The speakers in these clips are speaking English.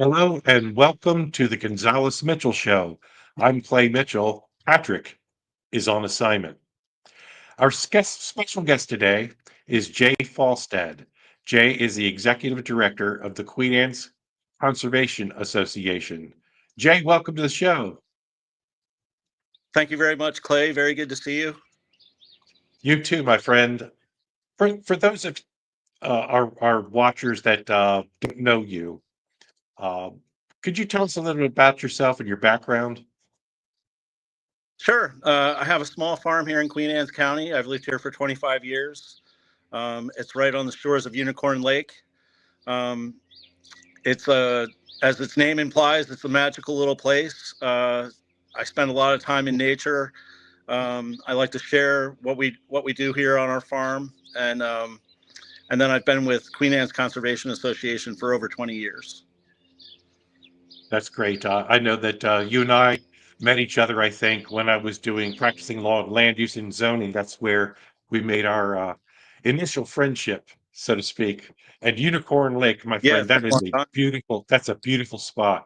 Hello and welcome to the Gonzales Mitchell Show. I'm Clay Mitchell. Patrick is on assignment. Our special guest today is Jay Falstad. Jay is the executive director of the Queen Anne's Conservation Association. Jay, welcome to the show. Thank you very much, Clay. Very good to see you. You too, my friend. For those of our watchers that don't know you, uh, could you tell us a little bit about yourself and your background? Sure. I have a small farm here in Queen Anne's County. I've lived here for 25 years. It's right on the shores of Unicorn Lake. Um, it's as its name implies, it's a magical little place. I spend a lot of time in nature. I like to share what we do here on our farm, and then I've been with Queen Anne's Conservation Association for over 20 years. That's great. I know that you and I met each other, I think, when I was doing practicing law of land use and zoning. That's where we made our initial friendship, so to speak. And Unicorn Lake, my Yeah, friend, it's been that a is long a time. that's a beautiful spot.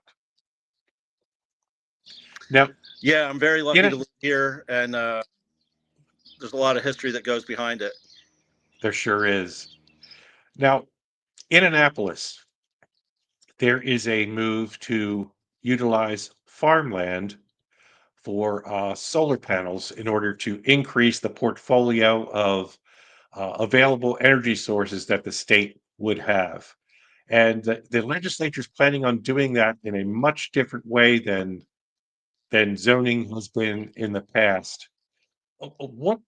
Now, Yeah, I'm very in lucky to it, live here, and there's a lot of history that goes behind it. there sure is. Now, in Annapolis, there is a move to utilize farmland for solar panels in order to increase the portfolio of available energy sources that the state would have. And the legislature is planning on doing that in a much different way than zoning has been in the past. What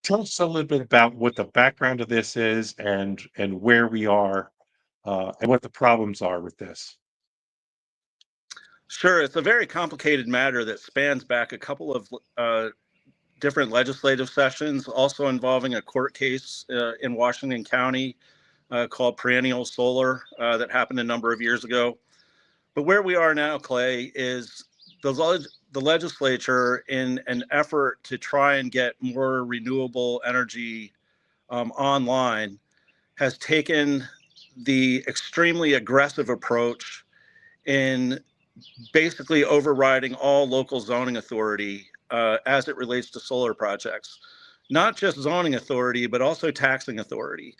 tell us a little bit about what the background of this is and where we are and what the problems are with this. Sure, it's a very complicated matter that spans back a couple of different legislative sessions, also involving a court case in Washington County called Perennial Solar that happened a number of years ago. But where we are now, Clay, is the legislature, in an effort to try and get more renewable energy online, has taken the extremely aggressive approach in basically overriding all local zoning authority as it relates to solar projects. Not just zoning authority, but also taxing authority.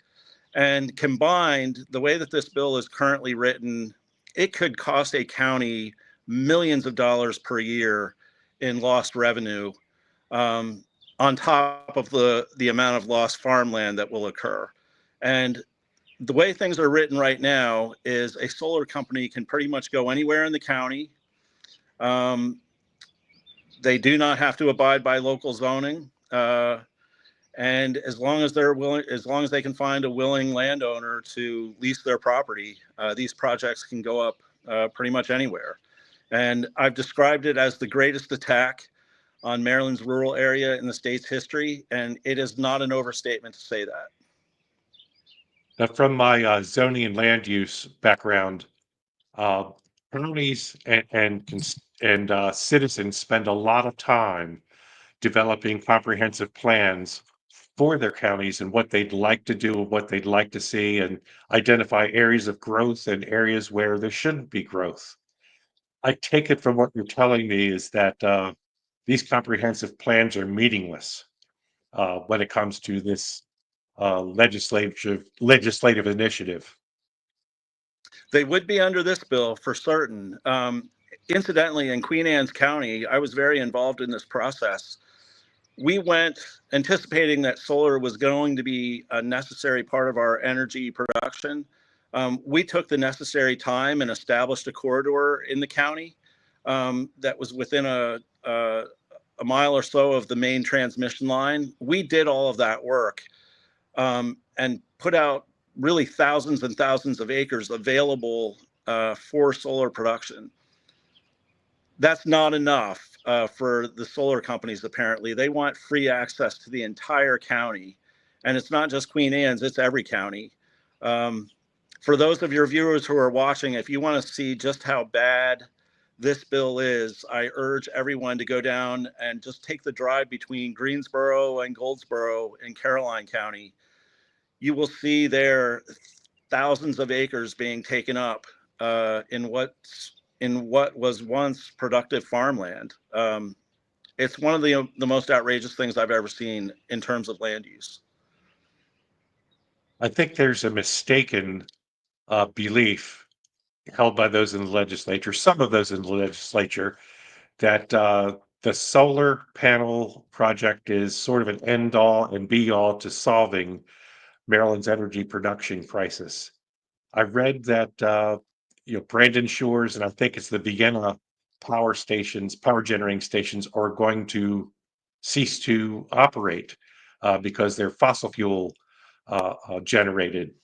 And combined, the way that this bill is currently written, it could cost a county millions of dollars per year in lost revenue, um, on top of the amount of lost farmland that will occur. And the way things are written right now is a solar company can pretty much go anywhere in the county. um, they do not have to abide by local zoning, and as long as they're willing, as long as they can find a willing landowner to lease their property, these projects can go up pretty much anywhere. And I've described it as the greatest attack on Maryland's rural area in the state's history, and it is not an overstatement to say that. Now, from my zoning and land use background, uh, counties and citizens spend a lot of time developing comprehensive plans for their counties and what they'd like to do, what they'd like to see, and identify areas of growth and areas where there shouldn't be growth. I take it from what you're telling me is that these comprehensive plans are meaningless when it comes to this legislative initiative. They would be under this bill for certain. Incidentally, in Queen Anne's County, I was very involved in this process. We went anticipating that solar was going to be a necessary part of our energy production. We took the necessary time and established a corridor in the county that was within a mile or so of the main transmission line. We did all of that work and put out really thousands and thousands of acres available for solar production. That's not enough for the solar companies. Apparently, they want free access to the entire county, and it's not just Queen Anne's; it's every county. Um, for those of your viewers who are watching, if you want to see just how bad this bill is, I urge everyone to go down and just take the drive between Greensboro and Goldsboro in Caroline County. You will see there thousands of acres being taken up in what was once productive farmland. It's one of the most outrageous things I've ever seen in terms of land use. I think there's a mistaken belief held by those in the legislature, some of those in the legislature, that the solar panel project is sort of an end all and be all to solving Maryland's energy production crisis. I read that Brandon Shores and I think it's the Vienna power generating stations are going to cease to operate because they're fossil fuel generated.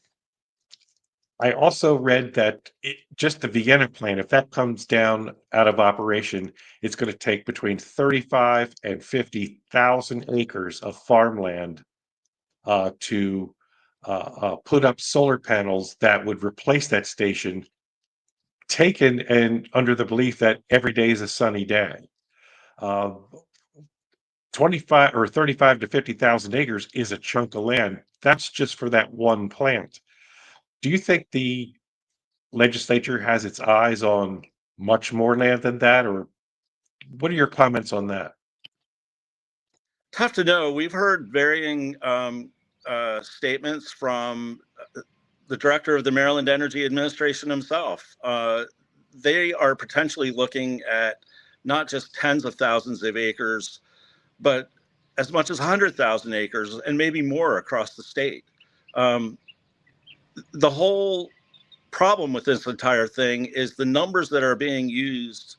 I also read that just the Vienna plant, if that comes down out of operation, it's going to take between 35 and 50,000 acres of farmland to put up solar panels that would replace that station, taken and under the belief that every day is a sunny day. Uh, 25 or 35 to 50,000 acres is a chunk of land. That's just for that one plant. Do you think the legislature has its eyes on much more land than that, or what are your comments on that? Tough to know. We've heard varying statements from the director of the Maryland Energy Administration himself. They are potentially looking at not just tens of thousands of acres, but as much as 100,000 acres and maybe more across the state. The whole problem with this entire thing is the numbers that are being used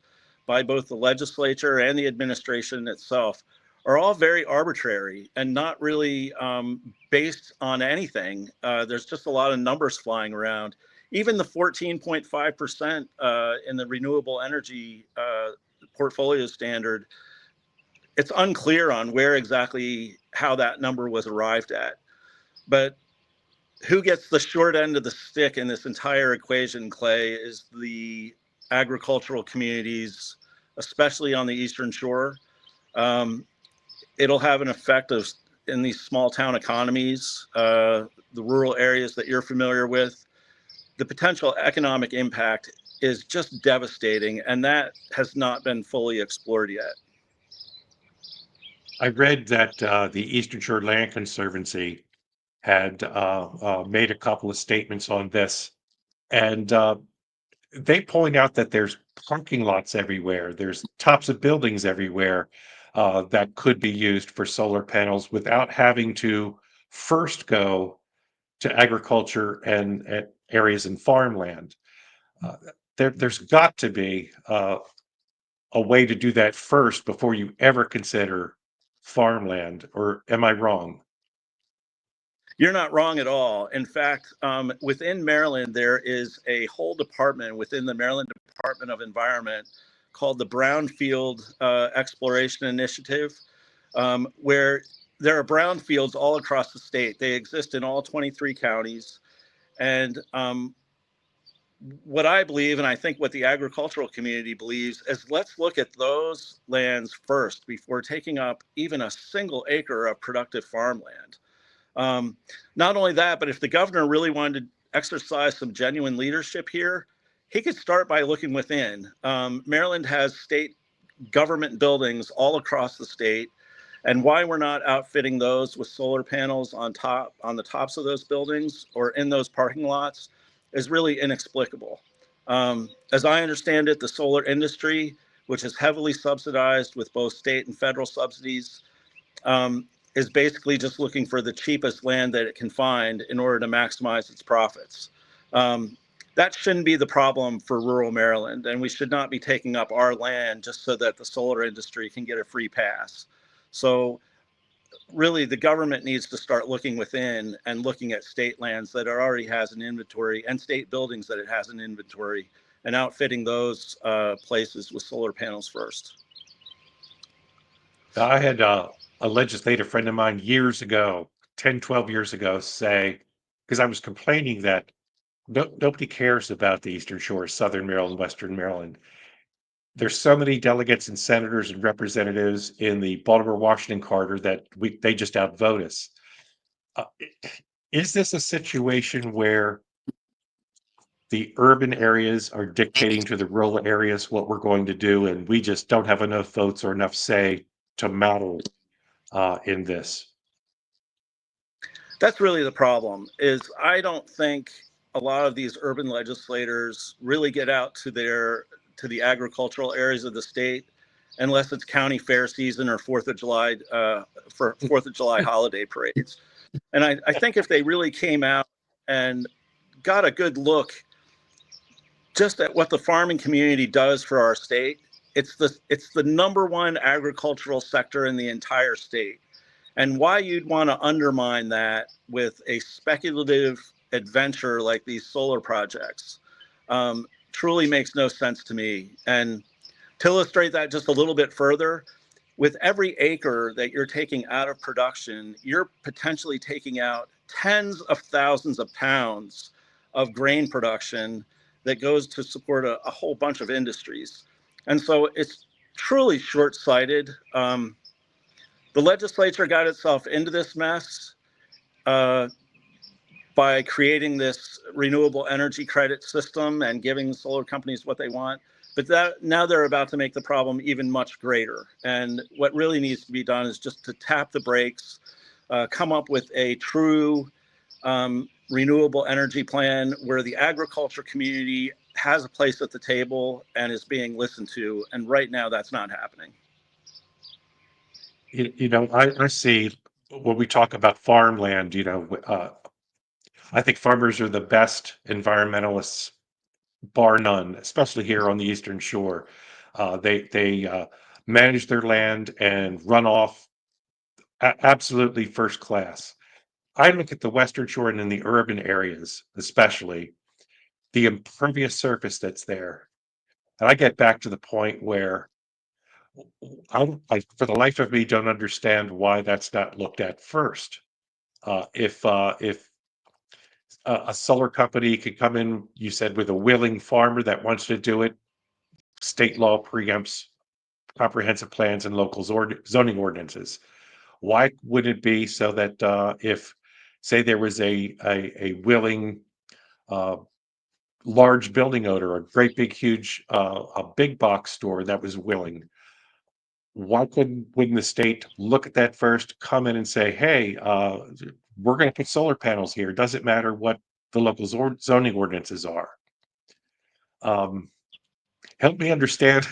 by both the legislature and the administration itself are all very arbitrary and not really based on anything. There's just a lot of numbers flying around. Even the 14.5% in the renewable energy portfolio standard, it's unclear on where exactly how that number was arrived at. But who gets the short end of the stick in this entire equation, Clay, is the agricultural communities, especially on the Eastern Shore. It'll have an effect in these small town economies, the rural areas that you're familiar with. The potential economic impact is just devastating, and that has not been fully explored yet. I read that the Eastern Shore Land Conservancy had made a couple of statements on this, and they point out that there's parking lots everywhere, there's tops of buildings everywhere that could be used for solar panels without having to first go to agriculture and areas in farmland. Uh, there's got to be a way to do that first before you ever consider farmland, or am I wrong? You're not wrong at all. In fact, within Maryland, there is a whole department within the Maryland Department of Environment called the Brownfield Exploration Initiative, where there are brownfields all across the state. They exist in all 23 counties. And what I believe, and I think what the agricultural community believes, is let's look at those lands first before taking up even a single acre of productive farmland. Not only that, but if the governor really wanted to exercise some genuine leadership here, he could start by looking within. Maryland has state government buildings all across the state, and why we're not outfitting those with solar panels on the tops of those buildings or in those parking lots is really inexplicable. As I understand it, the solar industry, which is heavily subsidized with both state and federal subsidies, is basically just looking for the cheapest land that it can find in order to maximize its profits. That shouldn't be the problem for rural Maryland, and we should not be taking up our land just so that the solar industry can get a free pass. So really, the government needs to start looking within and looking at state lands that it already has an inventory and state buildings that it has an inventory and outfitting those places with solar panels first. I had a legislative friend of mine years ago, 10, 12 years ago, say, because I was complaining that nobody cares about the Eastern Shore, Southern Maryland, Western Maryland. There's so many delegates and senators and representatives in the Baltimore Washington corridor that they just outvote us. Uh, is this a situation where the urban areas are dictating to the rural areas what we're going to do, and we just don't have enough votes or enough say to meddle in this. That's really the problem. Is I don't think a lot of these urban legislators really get out to the agricultural areas of the state unless it's county fair season or Fourth of July holiday parades. And I think if they really came out and got a good look just at what the farming community does for our state, it's the number one agricultural sector in the entire state. And why you'd want to undermine that with a speculative adventure like these solar projects truly makes no sense to me. And to illustrate that just a little bit further, with every acre that you're taking out of production, you're potentially taking out tens of thousands of pounds of grain production that goes to support a whole bunch of industries. And so it's truly short-sighted. The legislature got itself into this mess by creating this renewable energy credit system and giving the solar companies what they want. But now they're about to make the problem even much greater. And what really needs to be done is just to tap the brakes, come up with a true renewable energy plan where the agriculture community has a place at the table and is being listened to. And right now, that's not happening. I see when we talk about farmland, I think farmers are the best environmentalists, bar none, especially here on the Eastern Shore. They manage their land and run off absolutely first class. I look at the Western Shore and in the urban areas, especially the impervious surface that's there. And I get back to the point where for the life of me, don't understand why that's not looked at first. If a solar company could come in, you said, with a willing farmer that wants to do it, state law preempts comprehensive plans and local zoning ordinances. Why would it be so that if, say, there was a willing uh, large building owner, a great big huge a big box store that was willing, why wouldn't the state look at that first, come in and say, hey, we're going to put solar panels here. Doesn't matter what the local zoning ordinances are. Um, help me understand.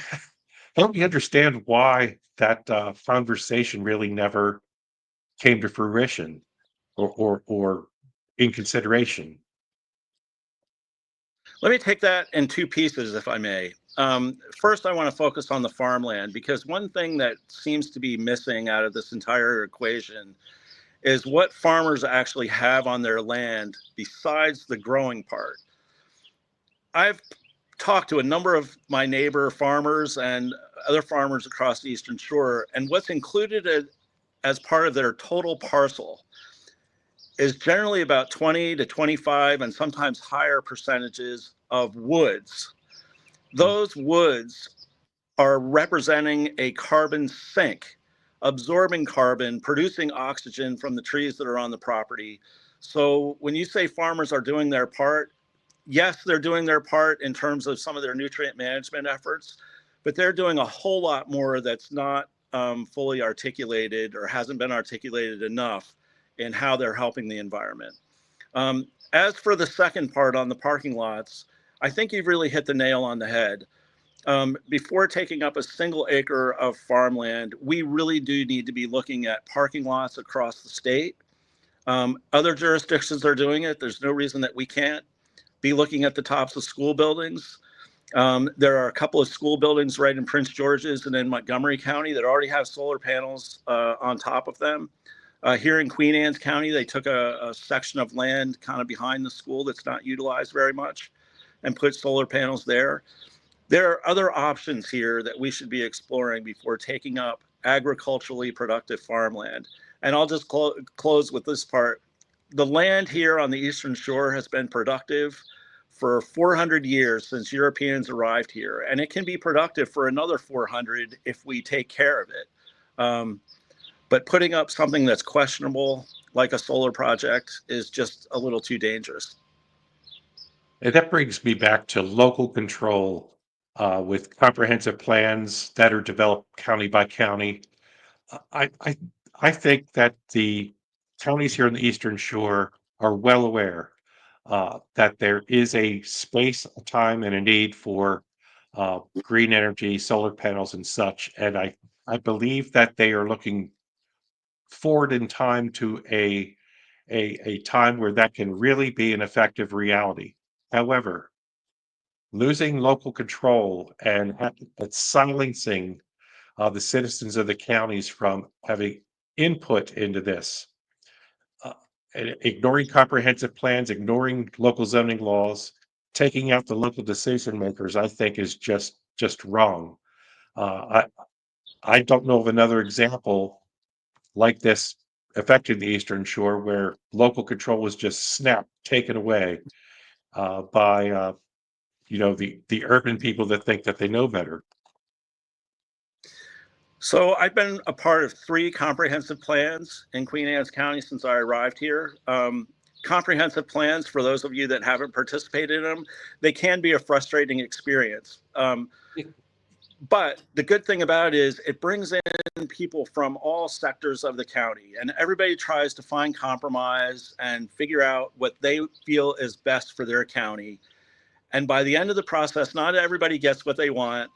Help me understand why that conversation really never came to fruition or in consideration. Let me take that in two pieces, if I may. First, I want to focus on the farmland because one thing that seems to be missing out of this entire equation is what farmers actually have on their land besides the growing part. I've talked to a number of my neighbor farmers and other farmers across the Eastern Shore, and what's included as part of their total parcel is generally about 20 to 25 and sometimes higher percentages of woods. Those woods are representing a carbon sink, absorbing carbon, producing oxygen from the trees that are on the property. So when you say farmers are doing their part, yes, they're doing their part in terms of some of their nutrient management efforts, but they're doing a whole lot more that's not fully articulated or hasn't been articulated enough in how they're helping the environment. As for the second part on the parking lots, I think you've really hit the nail on the head. Before taking up a single acre of farmland, we really do need to be looking at parking lots across the state. Other jurisdictions are doing it. There's no reason that we can't be looking at the tops of school buildings. There are a couple of school buildings right in Prince George's and in Montgomery County that already have solar panels on top of them. Here in Queen Anne's County, they took a section of land kind of behind the school that's not utilized very much and put solar panels there. There are other options here that we should be exploring before taking up agriculturally productive farmland. And I'll just close with this part. The land here on the Eastern Shore has been productive for 400 years since Europeans arrived here, and it can be productive for another 400 if we take care of it. But putting up something that's questionable, like a solar project, is just a little too dangerous. And that brings me back to local control with comprehensive plans that are developed county by county. I, I I think that the counties here on the Eastern Shore are well aware that there is a space, a time, and a need for green energy, solar panels, and such. And I believe that they are looking forward in time to a time where that can really be an effective reality. However, losing local control and silencing the citizens of the counties from having input into this, uh, and ignoring comprehensive plans, ignoring local zoning laws, taking out the local decision makers, I think is just wrong. I don't know of another example like this affecting the Eastern Shore where local control was just snapped, taken away by the urban people that think that they know better. So I've been a part of 3 comprehensive plans in Queen Anne's County since I arrived here. Comprehensive plans, for those of you that haven't participated in them, they can be a frustrating experience. But the good thing about it is it brings in people from all sectors of the county, and everybody tries to find compromise and figure out what they feel is best for their county. And by the end of the process, not everybody gets what they want,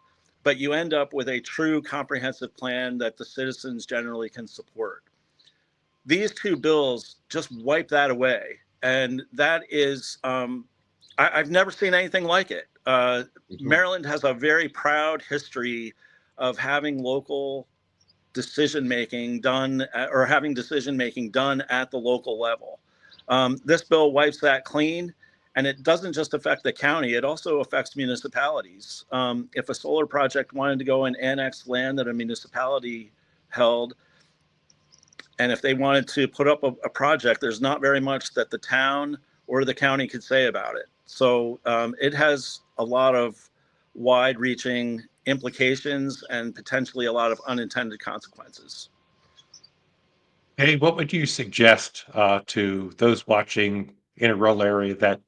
but you end up with a true comprehensive plan that the citizens generally can support. These 2 bills just wipe that away. And that is, I've never seen anything like it. Mhm. Maryland has a very proud history of having local decision making done or having decision making done at the local level. This bill wipes that clean, and it doesn't just affect the county, it also affects municipalities. If a solar project wanted to go and annex land that a municipality held, and if they wanted to put up a project, there's not very much that the town or the county could say about it. So it has a lot of wide reaching implications and potentially a lot of unintended consequences. Hey, what would you suggest to those watching in a rural area that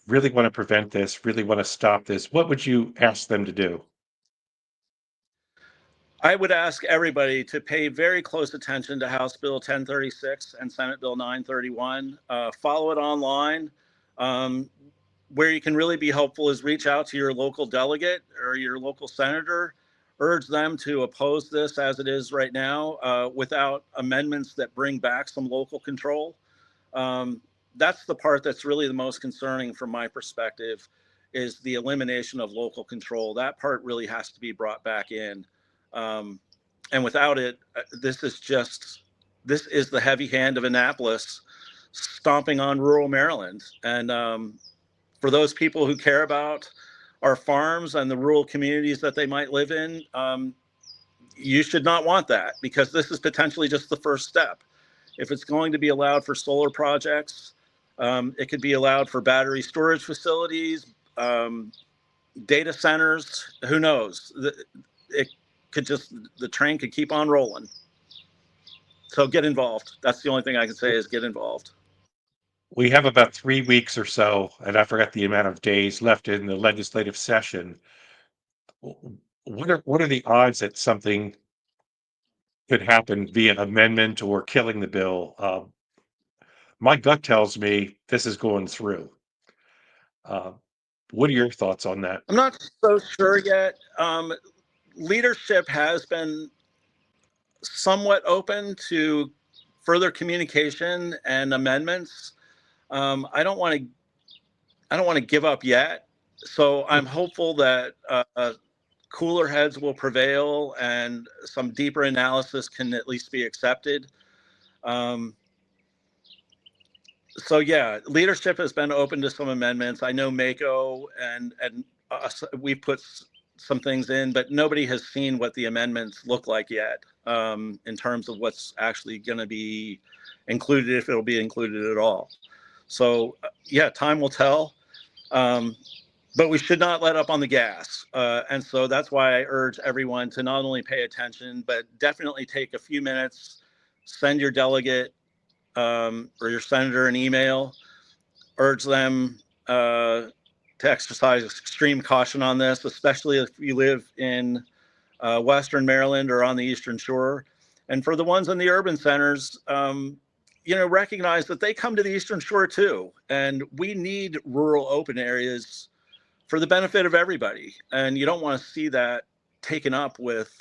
really want to prevent this, really want to stop this? What would you ask them to do? I would ask everybody to pay very close attention to House Bill 1036 and Senate Bill 931. Follow it online. Um, where you can really be helpful is reach out to your local delegate or your local senator, urge them to oppose this as it is right now without amendments that bring back some local control. Um, that's the part that's really the most concerning from my perspective is the elimination of local control. That part really has to be brought back in. Um, and without it, this is the heavy hand of Annapolis stomping on rural Maryland. And for those people who care about our farms and the rural communities that they might live in, you should not want that because this is potentially just the first step. If it's going to be allowed for solar projects, it could be allowed for battery storage facilities, um, data centers. Who knows? It could just the train could keep on rolling. So get involved. That's the only thing I can say is get involved. We have about 3 weeks or so, and I forgot the amount of days left in the legislative session. What are the odds that something could happen via amendment or killing the bill? My gut tells me this is going through. Uh, what are your thoughts on that? I'm not so sure yet. Leadership has been somewhat open to further communication and amendments. I don't want to. I don't want to give up yet. So I'm hopeful that cooler heads will prevail and some deeper analysis can at least be accepted. Um, so yeah, leadership has been open to some amendments. I know Mako and us, we've put some things in, but nobody has seen what the amendments look like yet in terms of what's actually going to be included, if it'll be included at all. So yeah, time will tell. Um, but we should not let up on the gas. And so that's why I urge everyone to not only pay attention, but definitely take a few minutes, send your delegate or your senator an email, urge them to exercise extreme caution on this, especially if you live in Western Maryland or on the Eastern Shore. And for the ones in the urban centers, recognize that they come to the Eastern Shore too. And we need rural open areas for the benefit of everybody. And you don't want to see that taken up with,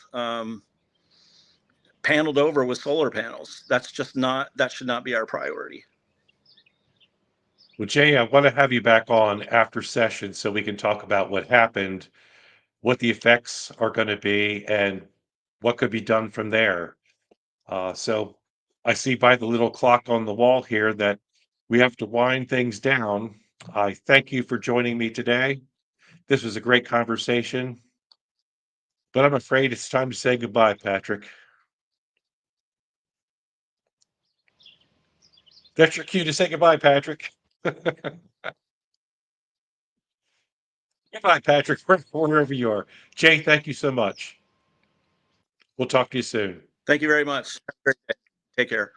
paneled over with solar panels. That should not be our priority. Well, Jay, I want to have you back on after session so we can talk about what happened, what the effects are going to be, and what could be done from there. So I see by the little clock on the wall here that we have to wind things down. I thank you for joining me today. This was a great conversation, but I'm afraid it's time to say goodbye, Patrick. That's your cue to say goodbye, Patrick. Goodbye, Patrick, wherever you are. Jay, thank you so much. We'll talk to you soon. Thank you very much. Take care.